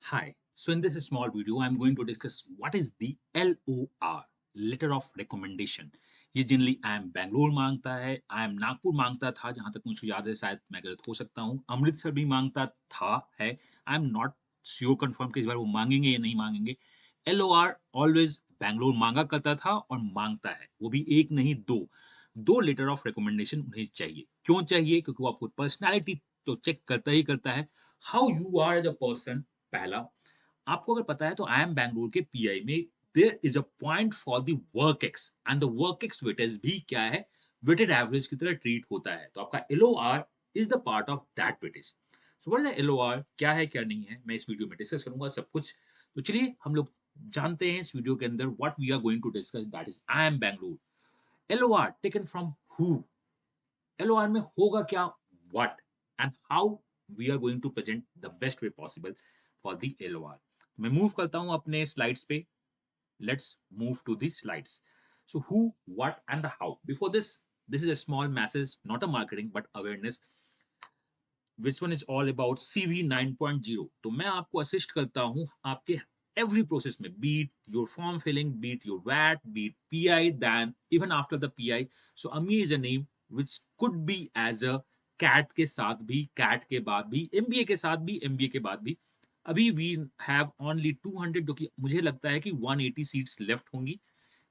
Hi. So in this small video, I'm going to discuss what is the LOR, Letter of Recommendation. ये generally I M Bangalore मांगता है, I am Nagpur मांगता था, जहाँ तक मुझे याद है, शायद मैं गलत हो सकता हूँ। अमृतसर भी मांगता था, है। I am not sure confirm कि इस बार वो मांगेंगे या नहीं मांगेंगे। LOR ऑलवेज बैंगलोर मांगा करता था और मांगता है, वो भी एक नहीं दो। दो लेटर ऑफ रिकमेंडेशन उन्हें चाहिए। क्यों चाहिए? क्योंकि वो आपको पर्सनैलिटी तो चेक करता ही करता है, how you are as a person. पहला, आपको अगर पता है तो आई एम बैंगलोर के पीआई में there is a point for the work ex and the work ex weightage भी क्या है, वेटेड एवरेज की तरह ट्रीट होता है। तो आपका LOR is the part of that weightage. So what is the LOR, क्या है क्या नहीं है, मैं इस वीडियो में डिस्कस करूंगा सब कुछ। तो चलिए हम लोग जानते हैं इस वीडियो के अंदर what we are going to discuss, that is I M Bangalore. LOR taken from who, LOR में होगा क्या, what and how we are going to present the best way possible for the LOR. मैं move करता हूं अपने slides पे। Let's move to the slides. So who, what and the how. Before this is a small message, not a marketing but awareness, which one is all about CV 9.0। तो मैं आपको assist करता हूँ आपके एवरी प्रोसेस में, beat your form filling, beat your वैट, beat PI, then even after the PI। So Amy is a name which could be as a CAT के साथ भी, कैट के बाद भी, MBA के साथ भी, MBA के बाद भी। अभी वी हैव ओनली 200, जो कि मुझे लगता है कि 180 सीट्स लेफ्ट होंगी।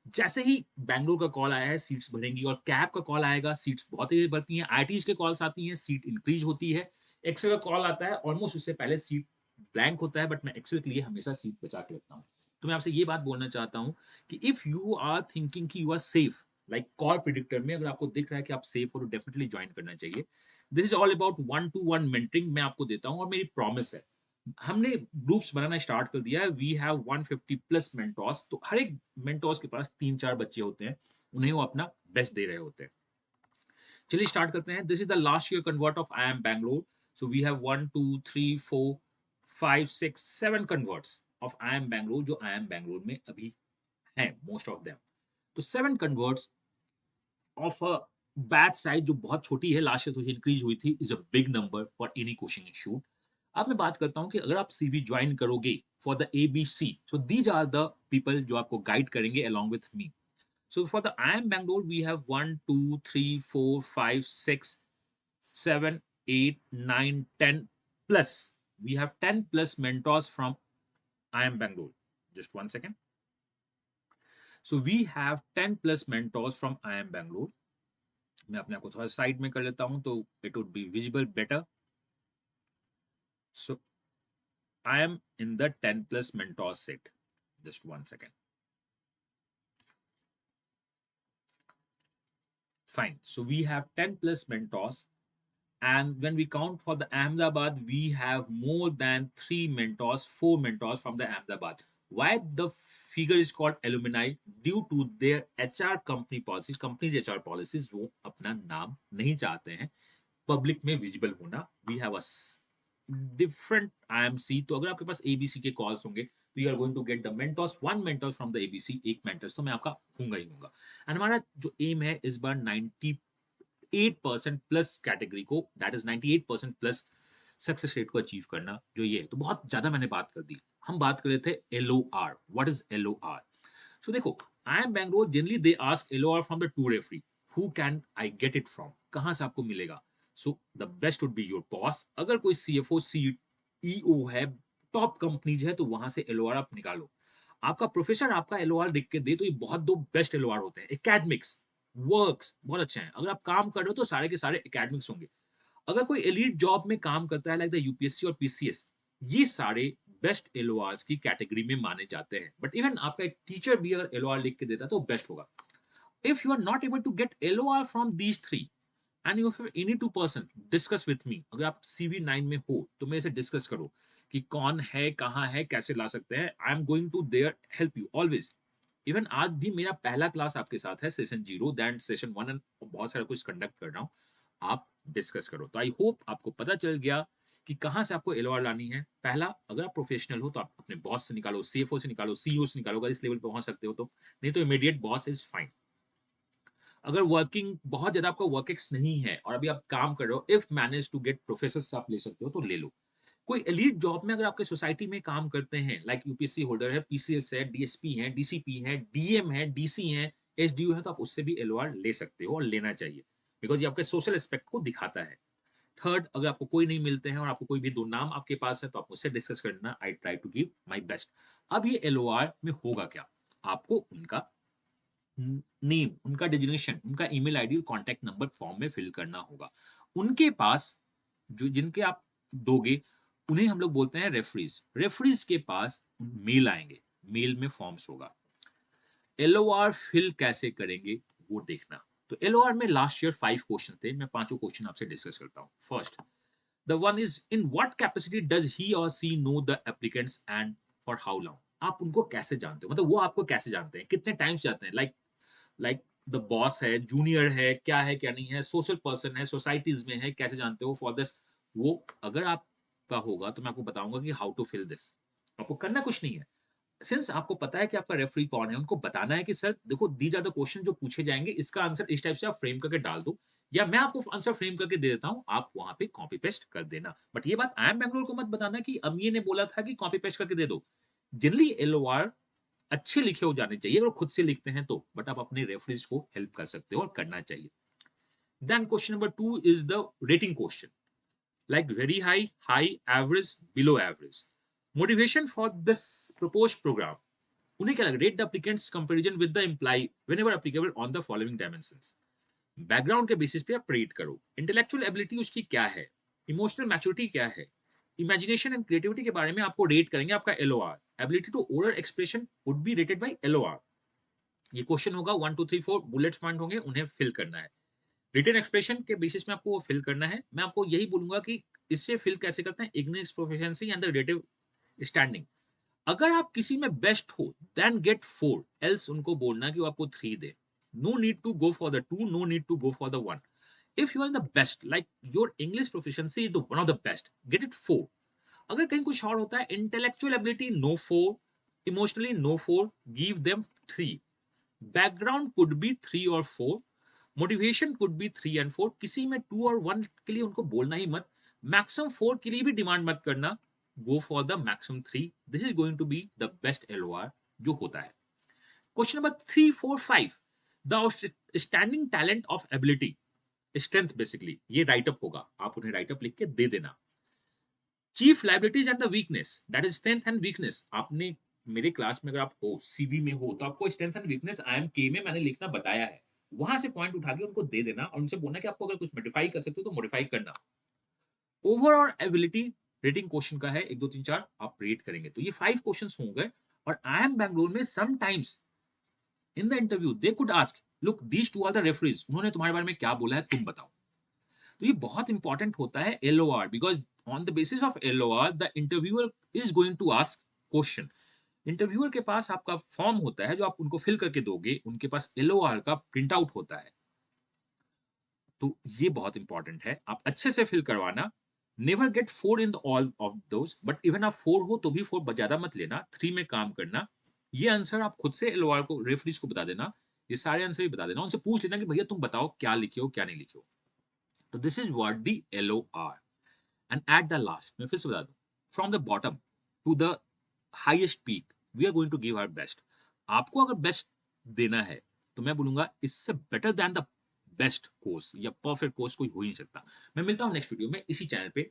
जैसे ही बैंगलोर का कॉल आया है, सीट्स भरेंगी, और कैब का कॉल आएगा, सीट्स बहुत तेज बढ़ती हैं। आईटीज के कॉल्स आती हैं, सीट इंक्रीज होती है। एक्सेल का कॉल आता है, ऑलमोस्ट उससे पहले सीट ब्लैंक होता है, बट मैं एक्सेल के लिए हमेशा सीट बचा के रखता हूँ। तो मैं आपसे ये बात बोलना चाहता हूँ कि इफ यू आर थिंकिंग कि you are safe, like call predictor में अगर आपको दिख रहा है कि आप सेफ हो, तो डेफिनेटली ज्वाइन करना चाहिए। This is all about 1-to-1 mentoring मैं आपको देता हूँ, और मेरी प्रॉमिस है। हमने ग्रुप्स बनाना स्टार्ट कर दिया है, वी हैव 150 प्लस मेंटोर्स। तो हर एक मेंटोर्स के पास 3-4 बच्चे होते हैं, उन्हें वो अपना बेस्ट दे रहे होते हैं। चलिए स्टार्ट करते हैं। This is the last year convert of I M Bangalore. So we have 1 2 3 4 5 6 7 converts of I M Bangalore, जो आई एम बैंगलोर में अभी हैं, मोस्ट ऑफ देम। तो 7 converts of a batch size जो बहुत छोटी है, लास्ट ईयर थोड़ी इंक्रीज हुई थी, is a big number for any coaching institute. अब मैं बात करता हूँ कि अगर आप सीवी ज्वाइन करोगे for the ABC, so these are the people जो आपको गाइड करेंगे along with me. So for the I M Bangalore we have 1 2 3 4 5 6 7 8 9 10 plus, we have 10 plus mentors from I M Bangalore. Just 1 second। So we have 10 plus mentors from I M Bangalore. मैं अपने आप को थोड़ा side में कर लेता हूं तो it would be visible better. So I am in the 10 plus mentor set. Just 1 second। Fine. So we have 10 plus mentors. And when we count for the Ahmedabad, we have more than 3 mentors, 4 mentors from the Ahmedabad. Why the figure is called alumni? Due to their HR company policies, company's HR policies, वो अपना नाम नहीं चाहते हैं public में visible होना। We have a different IMC। तो अगर आपके पास ABC के कॉल्स होंगे, तो you are going to get the mentors, 1 mentors from the ABC, एक मेंटर्स तो मैं आपका हूंगा ही हूंगा। एंड हमारा जो एम है इस बार 98% प्लस कैटेगरी को, that is 98% plus success rate को अचीव करना, जो ये है। तो बहुत ज्यादा मैंने बात कर दी। हम बात कर रहे थे LOR। What is LOR? सो देखो, आई M Bangalore generally they ask LOR from the two referee. Who can I get it from, कहां से आपको मिलेगा? So the best would be your boss. अगर कोई CFO CEO है, टॉप कंपनीज है, तो वहां से LOR आप निकालो। आपका प्रोफेसर आपका LOR लिख के दे, तो ये बहुत दो बेस्ट LOR होते हैं। एकेडमिक्स, वर्क्स बहुत अच्छे हैं। अगर आप काम कर रहे हो तो सारे के सारे एकेडमिक्स होंगे। अगर कोई एलीट जॉब में काम करता है, लाइक द UPSC और PCS, ये सारे बेस्ट LORs की कैटेगरी में माने जाते हैं। बट इवन आपका एक टीचर भी अगर LOR लिख के देता है तो बेस्ट होगा। If you are not able to get LOR from these three and you have any 2 person, discuss with me. अगर आप CV9 में हो तो मेरे से डिस्कस करो कि कौन है, कहाँ है, कैसे ला सकते हैं। I am going to there help you always. Even आज भी मेरा पहला क्लास आपके साथ है, सेशन 0, दैन सेशन 1, एंड बहुत सारा कुछ कंडक्ट कर रहा हूँ। आप डिस्कस करो। तो आई होप आपको पता चल गया कि कहाँ से आपको LOR लानी है। पहला, अगर आप प्रोफेशनल हो तो आप अपने बॉस से निकालो, CFO से निकालो, CEO से निकालो, अगर इस लेवल पे पहुंच सकते हो तो। नहीं तो इमीडिएट बॉस इज फाइन। अगर वर्किंग बहुत ज्यादा आपका वर्क एक्स नहीं है और अभी आप काम कर रहे हो, if manage to get professor से आप ले सकते हो तो ले लो। कोई एलीट जॉब में अगर आपके सोसाइटी में काम करते हैं, लाइक यूपीएससी होल्डर है, पीसीएस है, डीएसपी है, डीसीपी है, डीएम है, डीसी है, एसडीओ है, तो आप उससे भी एलओआर ले सकते हो और लेना चाहिए, बिकॉज़ ये आपके सोशल एस्पेक्ट को दिखाता है। थर्ड, अगर आपको कोई नहीं मिलते हैं और आपको कोई भी 2 नाम आपके पास है, तो आप मुझसे डिस्कस करना, I try to give my best. अब ये एलओआर में होगा क्या? आपको उनका नेम, उनका डेजिग्नेशन, उनका ईमेल आईडी और कॉन्टैक्ट नंबर फॉर्म में फिल करना होगा। उनके पास जो जिनके आप दोगे, उन्हें हम लोग बोलते हैं रेफरीज़। रेफरीज़ के पास मेल आएँगे, मेल में फॉर्म्स होगा। एलओआर फिल कैसे करेंगे, वो देखना। तो एलओआर में लास्ट ईयर 5 क्वेश्चन थे, मैं पाँचों क्वेश्चन आपसे डिस्कस करता हूँ। First, the one is in what capacity does he और she know the applicants and for how long? आप उनको कैसे जानते हो? मतलब वो आपको कैसे जानते हैं? कितने टाइम्स जानते हैं? लाइक द बॉस है, जूनियर है, क्या नहीं है, सोशल पर्सन है, सोसाइटीज़ में है, कैसे जानते हो फॉर दिस? वो अगर आपका होगा तो मैं आपको बताऊँगा कि हाउ टू फिल दिस। आपको करना कुछ नहीं है। सिंस आपको पता है कि आपका रेफरी कौन है, उनको बताना है कि सर देखो दीज़ आर द क्वेश्चन जो पूछे जाएँगे, इसका आंसर इस टाइप से आप फ्रेम करके डाल दो, या मैं आपको आंसर फ्रेम करके दे देता हूँ, आप वहाँ पे कॉपी पेस्ट कर देना। बट ये बात IIM बैंगलोर को मत बताना कि अमीय ने बोला था कि कॉपी पेस्ट करके दे दो। जनरली एलओआर अच्छे लिखे हो जाने चाहिए, अगर खुद से लिखते हैं तो, बट आप अपने रेफरीज को हेल्प कर सकते हो और करना चाहिए। Then question number 2 is the rating question, like very high, high, average, below average. Motivation for this proposed program, उन्हें क्या लगा? Rate the applicants comparison with the employ whenever applicable on the following dimensions. Background के basis पे आप rate करो। Intellectual ability उसकी क्या है, इमोशनल मैच्योरिटी क्या है, इमेजिनेशन एंड क्रिएटिविटी के बारे में आपको रेट करेंगे आपका LOR. Ability to oral expression would be rated by LOR. ये क्वेश्चन होगा 1 2 3 4 बुलेट्स पॉइंट होंगे, उन्हें फिल करना है। रिटन एक्सप्रेशन के बेसिस में आपको वो फिल करना है। मैं आपको यही बोलूंगा कि इससे फिल कैसे करते हैं, Ignis proficiency and the relative standing. अगर आप किसी में बेस्ट हो देन गेट 4, एल्स उनको बोलना कि वो आपको 3 दे। No need to go for the 2, no need to go for the 1। If you are in the best, like your English proficiency is the one of the best, get it 4। अगर कहीं कुछ और होता है, intellectual ability no 4, emotionally no 4, give them 3। Background could be 3 और 4, motivation could be 3 and 4। किसी में 2 और 1 के लिए उनको बोलना ही मत। मैक्सिमम 4 के लिए भी डिमांड मत करना, go for the maximum 3। This is going to be the best LOR जो होता है। Question number 3 4 5, the outstanding talent of ability, strength basically, ये राइटअप होगा, आप उन्हें राइटअप लिख के दे देना। Chief liabilities and the weakness, that is strength and weakness. आपने मेरे क्लास में अगर आप हो, सीवी में हो, तो आपको स्ट्रेंथ एंड वीकनेस IIM में मैंने लिखना बताया है। वहां से पॉइंट उठा के उनको दे देना और उनसे बोलना कि आपको अगर कुछ मॉडिफाई कर सकते हो तो मॉडिफाई करना। ओवरऑल एबिलिटी रेटिंग क्वेश्चन का है, 1 2 3 4 आप रेट करेंगे। तो ये 5 क्वेश्चंस होंगे। और IIM बैंगलोर में sometimes in the interview they could ask, look these two are the referees, उन्होंने तुम्हारे बारे में क्या बोला है, तुम बताओ। तो ये बहुत इंपॉर्टेंट होता है LOR, because on the basis of LOR the interviewer is going to ask question. Interviewer के पास आपका फॉर्म होता है जो आप उनको फिल करके दोगे, उनके पास एलओआर का प्रिंट आउट होता है। तो ये बहुत इंपॉर्टेंट है, आप अच्छे से फिल करवाना। Never get 4 in all of those, but even आप 4 हो तो भी 4 ज्यादा मत लेना, 3 में काम करना। ये आंसर आप खुद से एलओआर को, रेफरीज को बता देना। ये सारे आंसर भी बता देना, उनसे पूछ लेना कि भैया तुम बताओ क्या लिखे हो क्या नहीं लिखे हो। तो this is what the LOR. And at the last मैं फिर से बता दूं, from the bottom to the highest peak we are going to give our best. आपको अगर बेस्ट देना है तो मैं बोलूंगा इससे better than the best course या परफेक्ट कोर्स कोई हो ही नहीं सकता। मैं मिलता हूं नेक्स्ट वीडियो में इसी चैनल पे।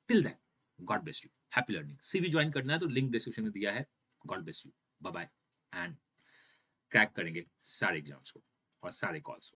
Till then, God bless you, happy learning. CV join करना है तो लिंक डिस्क्रिप्शन में दिया है। God bless you, bye bye, and crack करेंगे सारे एग्जाम्स को और सारे कॉल्स को।